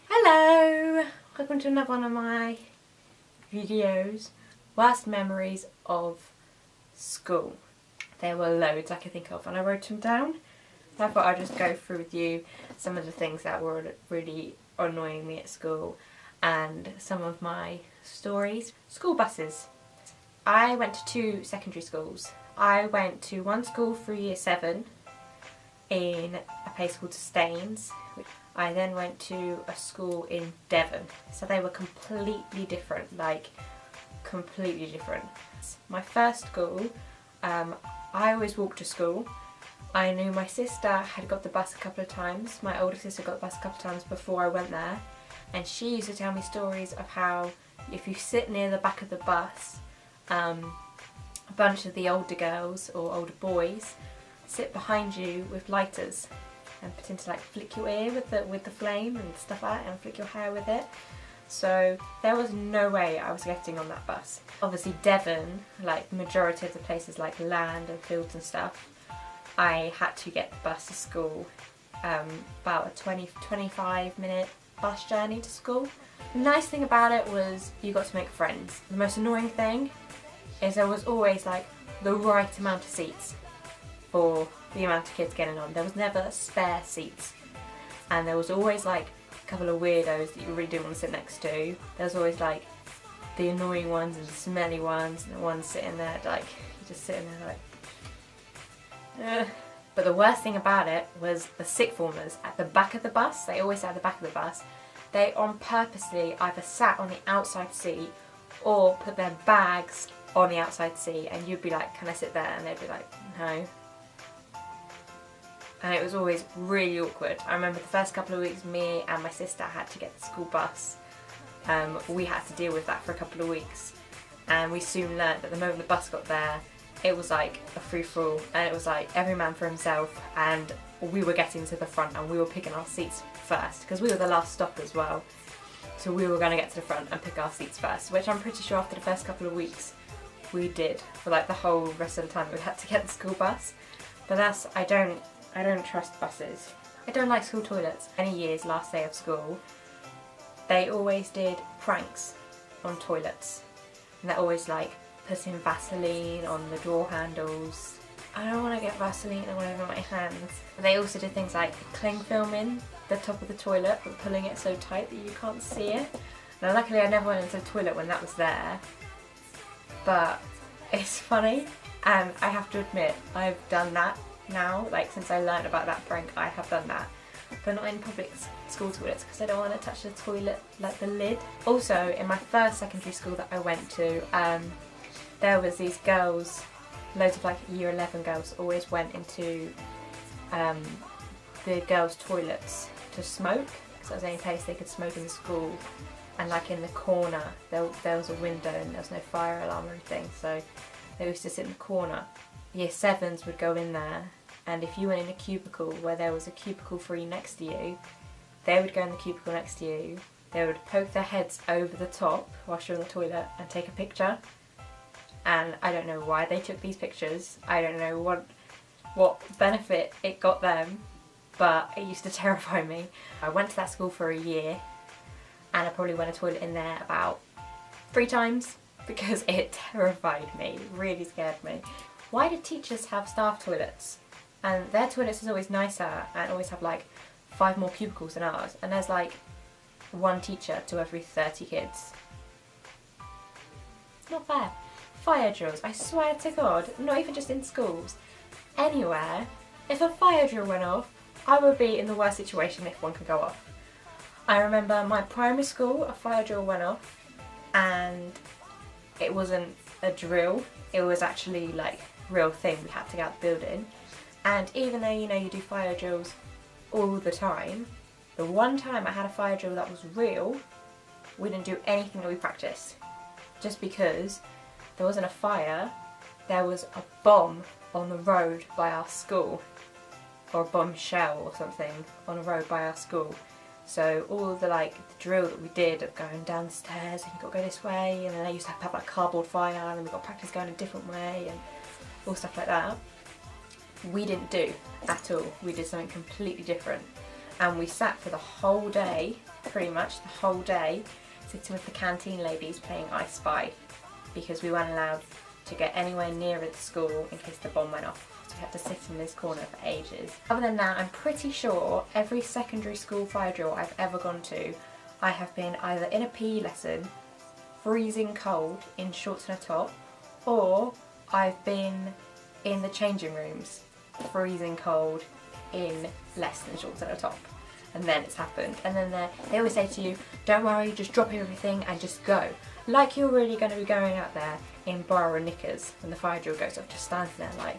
Hello! Welcome to another one of my videos. Worst memories of school. There were loads I could think of and I wrote them down. So I thought I'd just go through with you some of the things that were really annoying me at school and some of my stories. School buses. I went to 2 secondary schools. I went to one school through year 7 in a place called Staines. I then went to a school in Devon. So they were completely different, like completely different. My first school, I always walked to school. I knew my sister had got the bus a couple of times. My older sister got the bus a couple of times before I went there. And she used to tell me stories of how if you sit near the back of the bus, a bunch of the older girls or older boys sit behind you with lighters and pretend to like flick your ear with the flame and stuff like that and flick your hair with it. So there was no way I was getting on that bus. Obviously Devon, like the majority of the places like land and fields and stuff, I had to get the bus to school, about a 20-25 minute bus journey to school. The nice thing about it was you got to make friends. The most annoying thing is there was always like the right amount of seats for the amount of kids getting on. There was never spare seats, and there was always like a couple of weirdos that you really didn't want to sit next to. There was always like the annoying ones and the smelly ones and the ones sitting there like you're just sitting there like ugh. But the worst thing about it was the sixth formers at the back of the bus. They always sat at the back of the bus. They on purposely either sat on the outside seat or put their bags on the outside seat, and you'd be like, can I sit there? And they'd be like, no. And it was always really awkward. I remember the first couple of weeks me and my sister had to get the school bus. We had to deal with that for a couple of weeks, and we soon learnt that the moment the bus got there it was like a free-for-all, and it was like every man for himself, and we were getting to the front and we were picking our seats first because we were the last stop as well. So we were going to get to the front and pick our seats first, which I'm pretty sure after the first couple of weeks we did for like the whole rest of the time we had to get the school bus. But that's, I don't trust buses. I don't like school toilets. Many years, last day of school, they always did pranks on toilets, and they're always like putting Vaseline on the door handles. I don't want to get Vaseline all over my hands. They also did things like cling filming the top of the toilet but pulling it so tight that you can't see it. Now luckily I never went into the toilet when that was there, but it's funny, and I have to admit I've done that now. Like since I learned about that prank I have done that, but not in public school toilets because I don't want to touch the toilet, like the lid. Also in my first secondary school that I went to, there was these girls, loads of like year 11 girls always went into the girls' toilets to smoke, because that was the only place they could smoke in the school. And like in the corner there was a window and there was no fire alarm or anything, so they used to sit in the corner. Year 7s would go in there, and if you went in a cubicle where there was a cubicle free next to you, they would go in the cubicle next to you, they would poke their heads over the top whilst you're in the toilet and take a picture. And I don't know why they took these pictures. I don't know what benefit it got them, but it used to terrify me. I went to that school for a year, and I probably went to the toilet in there about 3 times because it terrified me, it really scared me. Why did teachers have staff toilets? And their toilets is always nicer and always have like 5 more cubicles than ours, and there's like 1 teacher to every 30 kids. Not fair. Fire drills, I swear to God, not even just in schools, anywhere, if a fire drill went off, I would be in the worst situation if one could go off. I remember my primary school, a fire drill went off, and it wasn't a drill, it was actually like a real thing, we had to get out the building. And even though you know you do fire drills all the time, the one time I had a fire drill that was real, we didn't do anything that we practiced. Just because there wasn't a fire, there was a bomb on the road by our school, or a bomb shell or something on a road by our school. So all the like the drill that we did of going down the stairs and you've got to go this way, and then I used to have like cardboard fire and we've got to practice going a different way and all stuff like that, we didn't do at all. We did something completely different, and we sat for the whole day, pretty much the whole day, sitting with the canteen ladies playing I Spy, because we weren't allowed to get anywhere near the school in case the bomb went off. So we had to sit in this corner for ages. Other than that, I'm pretty sure every secondary school fire drill I've ever gone to, I have been either in a PE lesson, freezing cold in shorts and a top, or I've been in the changing rooms, freezing cold in less than shorts and a top. And then it's happened. And then they always say to you, don't worry, just drop everything and just go. Like you're really going to be going out there in bra and knickers when the fire drill goes off, just standing there like,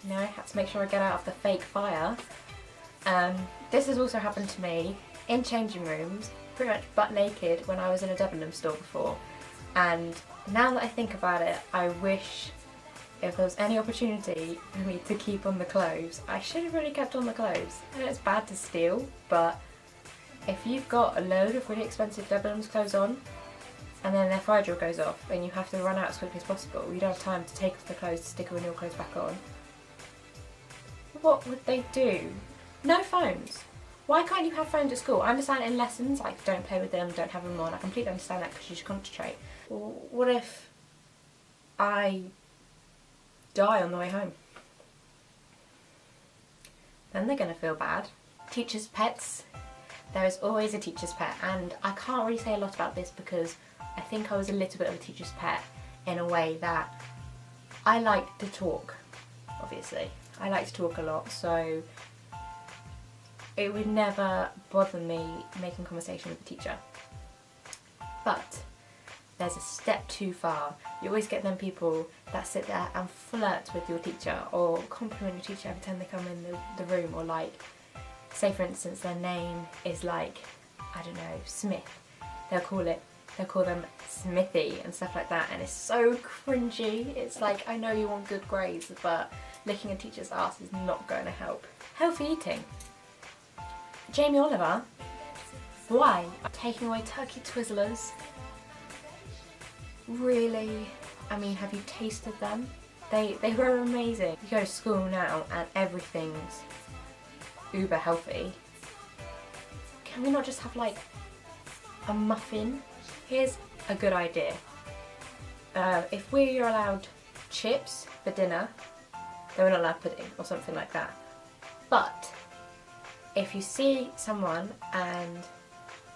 no, I had to make sure I get out of the fake fire. This has also happened to me in changing rooms, pretty much butt naked, when I was in a Debenhams store before. And now that I think about it, I wish if there was any opportunity for me to keep on the clothes, I should have really kept on the clothes. I know it's bad to steal, but if you've got a load of really expensive Debenhams clothes on, and then their fire drill goes off and you have to run out as quickly as possible, you don't have time to take off the clothes, stick your new clothes back on, what would they do? No phones. Why can't you have phones at school? I understand in lessons, like don't play with them, don't have them on, I completely understand that because you should concentrate. Well, what if I die on the way home? Then they're going to feel bad. Teachers' pets. There is always a teacher's pet, and I can't really say a lot about this because I think I was a little bit of a teacher's pet in a way that I like to talk, obviously. I like to talk a lot, so it would never bother me making conversation with the teacher. But there's a step too far. You always get them people that sit there and flirt with your teacher or compliment your teacher every time they come in the room, or like, say for instance their name is like, I don't know, Smith. They'll call them Smithy and stuff like that, and it's so cringy. It's like, I know you want good grades, but licking a teacher's ass is not going to help. Healthy eating. Jamie Oliver, why? Taking away turkey Twizzlers. Really? I mean, have you tasted them? They were amazing. You go to school now and everything's uber healthy. Can we not just have like a muffin? Here's a good idea. If we're allowed chips for dinner, then we're not allowed pudding or something like that. But if you see someone and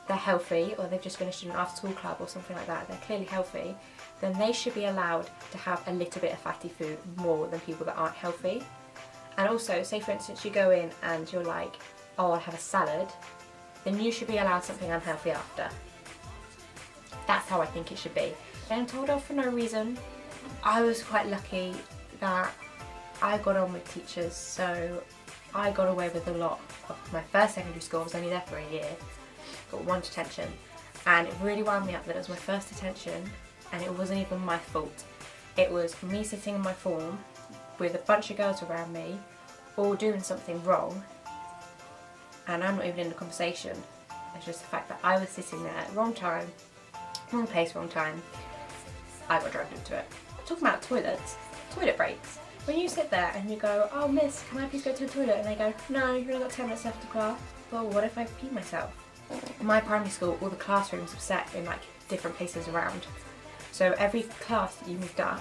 they're healthy, or they've just finished an after-school club or something like that, they're clearly healthy, then they should be allowed to have a little bit of fatty food more than people that aren't healthy. And also, say for instance you go in and you're like, oh, I'll have a salad, then you should be allowed something unhealthy after. That's how I think it should be. Getting told off for no reason. I was quite lucky that I got on with teachers, so I got away with a lot. My first secondary school, I was only there for a year, got one detention, and it really wound me up that it was my first detention and it wasn't even my fault. It was me sitting in my form with a bunch of girls around me all doing something wrong, and I'm not even in the conversation. It's just the fact that I was sitting there at the wrong time, wrong place, wrong time. I got dragged into it. Talking about toilets, toilet breaks. When you sit there and you go, oh miss, can I please go to the toilet? And they go, no, you've only got 10 minutes left of class. Well, what if I pee myself? In my primary school, all the classrooms were set in like different places around. So every class that you moved up,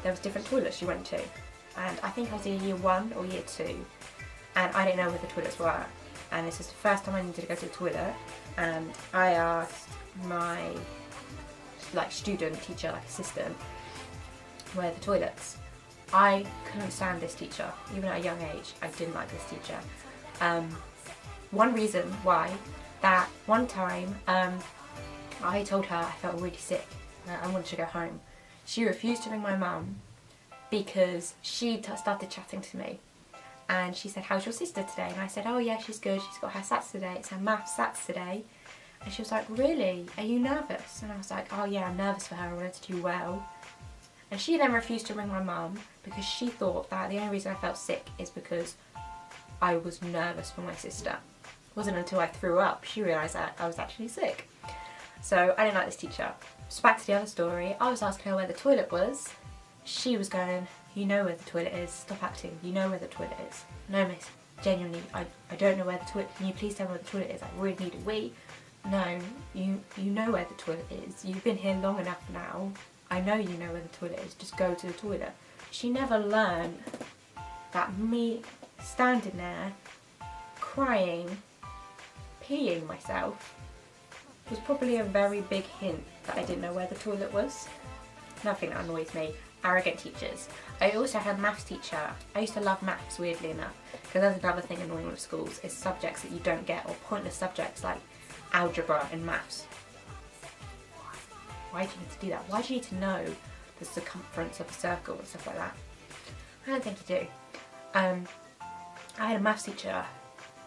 there was different toilets you went to. And I think I was in year 1 or year 2, and I didn't know where the toilets were. And this is the first time I needed to go to the toilet, and I asked my student, teacher, assistant, where are the toilets. I couldn't stand this teacher, even at a young age. I didn't like this teacher. One reason why, that one time I told her I felt really sick, I wanted to go home. She refused to ring my mum because she started chatting to me, and she said, how's your sister today? And I said, oh yeah, she's good, she's got her SATs today, it's her maths SATs today. And she was like, really? Are you nervous? And I was like, oh yeah, I'm nervous for her, I want her to do well. And she then refused to ring my mum because she thought that the only reason I felt sick is because I was nervous for my sister. It wasn't until I threw up she realised that I was actually sick. So I didn't like this teacher. So back to the other story, I was asking her where the toilet was. She was going, you know where the toilet is, stop acting, you know where the toilet is. No miss, genuinely, I don't know where the toilet, can you please tell me where the toilet is, I really need a wee. No, you know where the toilet is, you've been here long enough now, I know you know where the toilet is, just go to the toilet. She never learned that me standing there, crying, peeing myself, was probably a very big hint that I didn't know where the toilet was. Nothing that annoys me. Arrogant teachers. I also had a maths teacher. I used to love maths, weirdly enough, because that's another thing annoying with schools, is subjects that you don't get, or pointless subjects like algebra and maths. Why do you need to do that? Why do you need to know the circumference of a circle and stuff like that? I don't think you do. I had a maths teacher,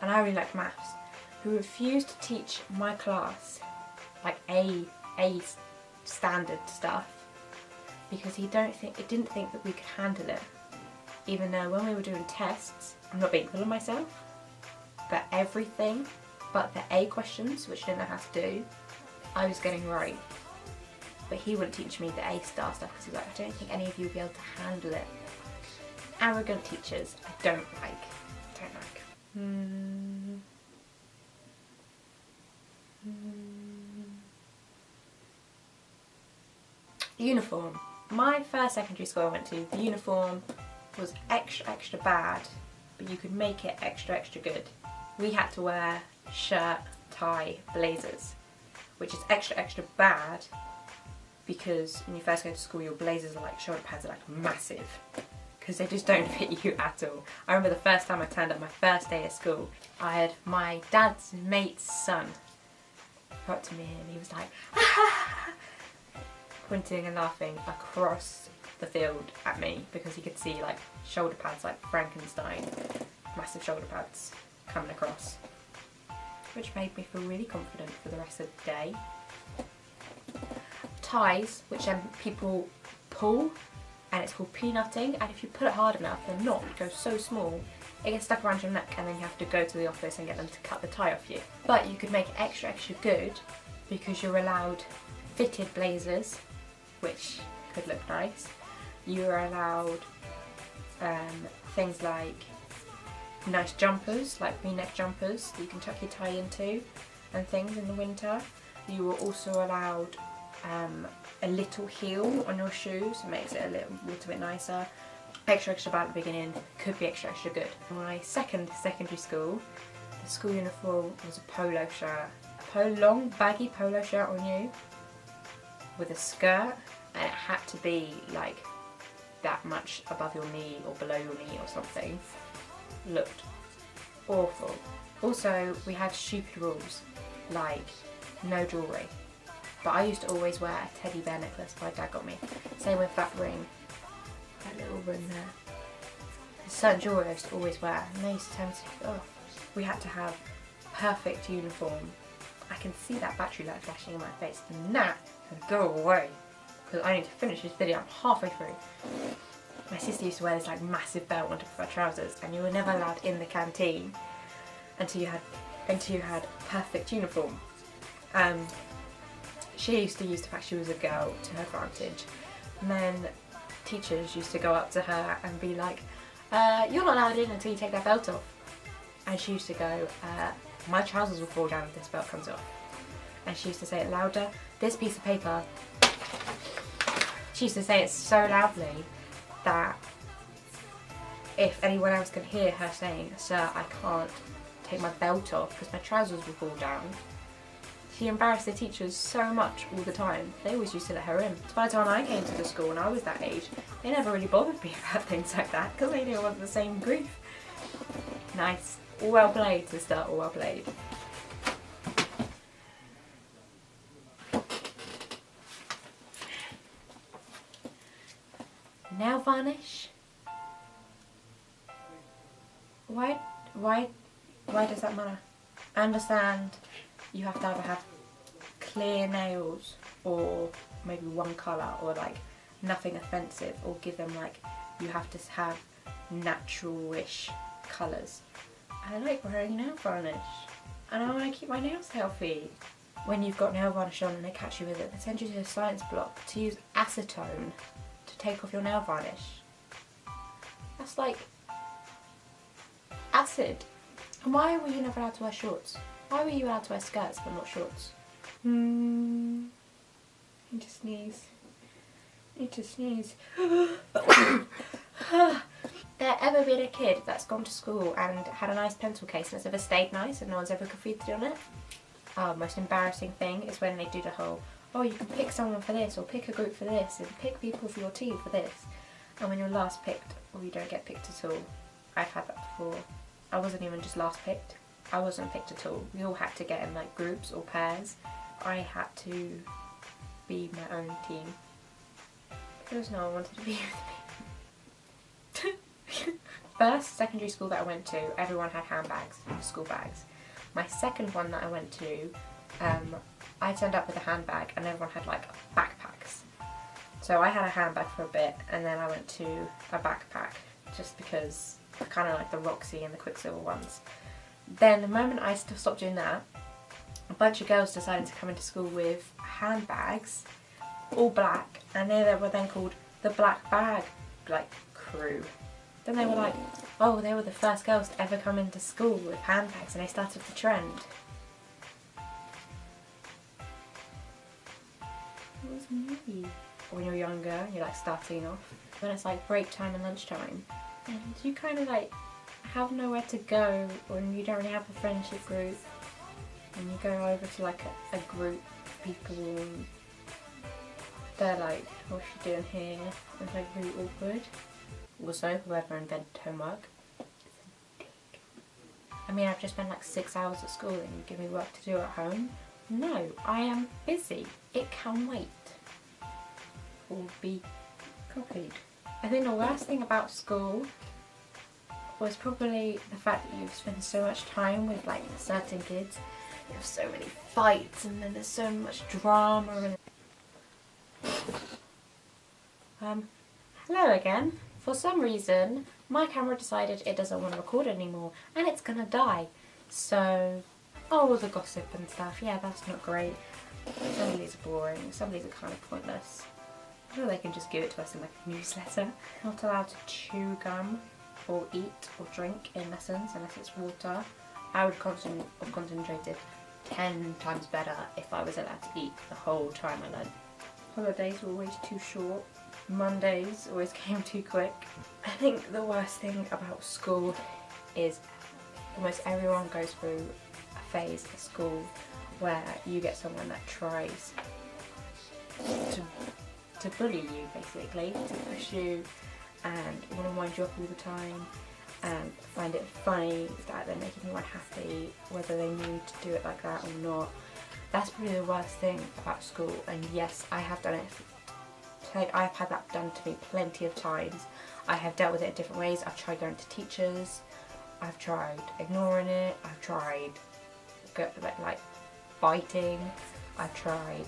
and I really liked maths, who refused to teach my class like A standard stuff, because he didn't think that we could handle it. Even though when we were doing tests, I'm not being full of myself, but everything but the A questions, which I didn't know how to do, I was getting right. But he wouldn't teach me the A star stuff because he's like, I don't think any of you will be able to handle it. Arrogant teachers, I don't like. Uniform. My first secondary school I went to, the uniform was extra bad, but you could make it extra good. We had to wear shirt, tie, blazers, which is extra bad because when you first go to school your blazers are like, shoulder pads are like massive, because they just don't fit you at all. I remember the first time I turned up, my first day of school, I had my dad's mate's son come up to me and he was like, pointing and laughing across the field at me because he could see like shoulder pads like Frankenstein, massive shoulder pads coming across, which made me feel really confident for the rest of the day. Ties, which people pull, and it's called peanutting, and if you pull it hard enough, the knot goes so small it gets stuck around your neck, and then you have to go to the office and get them to cut the tie off you. But you could make it extra good because you're allowed fitted blazers, which could look nice. You're allowed things like nice jumpers, like V-neck jumpers that you can tuck your tie into and things in the winter. You were also allowed a little heel on your shoes, it makes it a little bit nicer. Extra bad at the beginning, could be extra good. My second secondary school, the school uniform was a polo shirt. A long baggy polo shirt on you with a skirt, and it had to be like that much above your knee or below your knee or something. Looked awful. Also, we had stupid rules like no jewellery, but I used to always wear a teddy bear necklace my dad got me. Same with that ring, that little ring there. There's certain jewellery I used to always wear, and they used to tell me to take it off. We had to have perfect uniform. I can see that battery light flashing in my face, and that can go away because I need to finish this video. I'm halfway through. My sister used to wear this like massive belt on top of her trousers, and you were never allowed in the canteen until you had perfect uniform. She used to use the fact she was a girl to her advantage, and then teachers used to go up to her and be like, you're not allowed in until you take that belt off. And she used to go, my trousers will fall down if this belt comes off. And she used to say it louder. This piece of paper, she used to say it so loudly that if anyone else could hear her saying, sir, I can't take my belt off because my trousers will fall down. She embarrassed the teachers so much all the time. They always used to let her in. So by the time I came to the school and I was that age, they never really bothered me about things like that because they knew I wasn't the same grief. Nice. All well played to start, all well played. Nail varnish. Why does that matter? I understand you have to either have clear nails or maybe one colour or like nothing offensive, or give them like, you have to have natural-ish colours. I like wearing nail varnish. and I want to keep my nails healthy. When you've got nail varnish on and they catch you with it, they send you to a science block to use acetone to take off your nail varnish. That's like acid. And why were you never allowed to wear shorts? Why were you allowed to wear skirts but not shorts? I need to sneeze. I need to sneeze. There ever been a kid that's gone to school and had a nice pencil case and it's ever stayed nice and no one's ever graffitied on it? Most embarrassing thing is when they do the whole, oh, you can pick someone for this, or pick a group for this, and pick people for your team for this. And when you're last picked, or you don't get picked at all. I've had that before. I wasn't even just last picked. I wasn't picked at all. We all had to get in like groups or pairs. I had to be my own team. Because no one wanted to be with me. First secondary school that I went to, everyone had handbags, school bags. My second one that I went to, I turned up with a handbag and everyone had like backpacks. So I had a handbag for a bit and then I went to a backpack just because I kind of like the Roxy and the Quicksilver ones. Then the moment I stopped doing that, a bunch of girls decided to come into school with handbags, all black, and they were then called the Black Bag crew. Then they were like, oh, they were the first girls to ever come into school with handbags and they started the trend. It was me. When you're younger, you're like starting off, when it's like break time and lunchtime, and you kind of like have nowhere to go when you don't really have a friendship group, and you go over to like a group of people and they're like, what's she doing here? It's like really awkward. Also, whoever invented homework is a dick. I mean, I've just spent like 6 hours at school and you give me work to do at home? No, I am busy. It can wait. Or be copied. I think the worst thing about school was probably the fact that you spend so much time with like certain kids. You have so many fights and then there's so much drama and hello again. For some reason, my camera decided it doesn't want to record anymore and it's gonna die. So, all the gossip and stuff, yeah, that's not great. Some of these are boring, some of these are kind of pointless. I'm sure they can just give it to us in like a newsletter. Not allowed to chew gum or eat or drink in lessons unless it's water. I would have concentrated 10 times better if I was allowed to eat the whole time I learned. Holidays were always too short. Mondays always came too quick. I think the worst thing about school is almost everyone goes through a phase at school where you get someone that tries to bully you, basically, to push you and want to wind you up all the time and find it funny that they're making you unhappy, whether they mean to do it like that or not. That's probably the worst thing about school, and yes, I have done it. I've had that done to me plenty of times. I have dealt with it in different ways. I've tried going to teachers, I've tried ignoring it, I've tried like biting, I've tried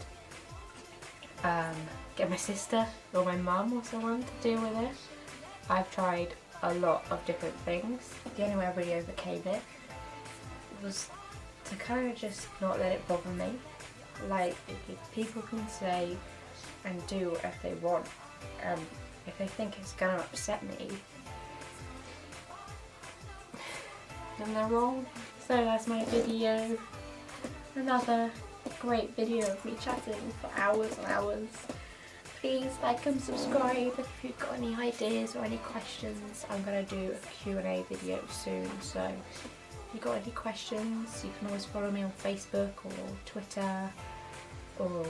get my sister or my mum or someone to deal with it. I've tried a lot of different things. The only way I really overcame it was to kind of just not let it bother me. Like, if people can say and do whatever they want, if they think it's gonna upset me, then they're wrong. So that's my video. Another great video of me chatting for hours and hours. Please like and subscribe if you've got any ideas or any questions. I'm going to do a Q&A video soon, so if you've got any questions you can always follow me on Facebook or Twitter or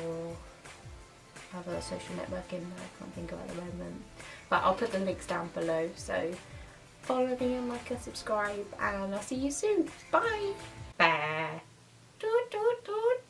other social networking that I can't think of at the moment. But I'll put the links down below, so follow me and like and subscribe, and I'll see you soon. Bye! Bye! Toot toot toot!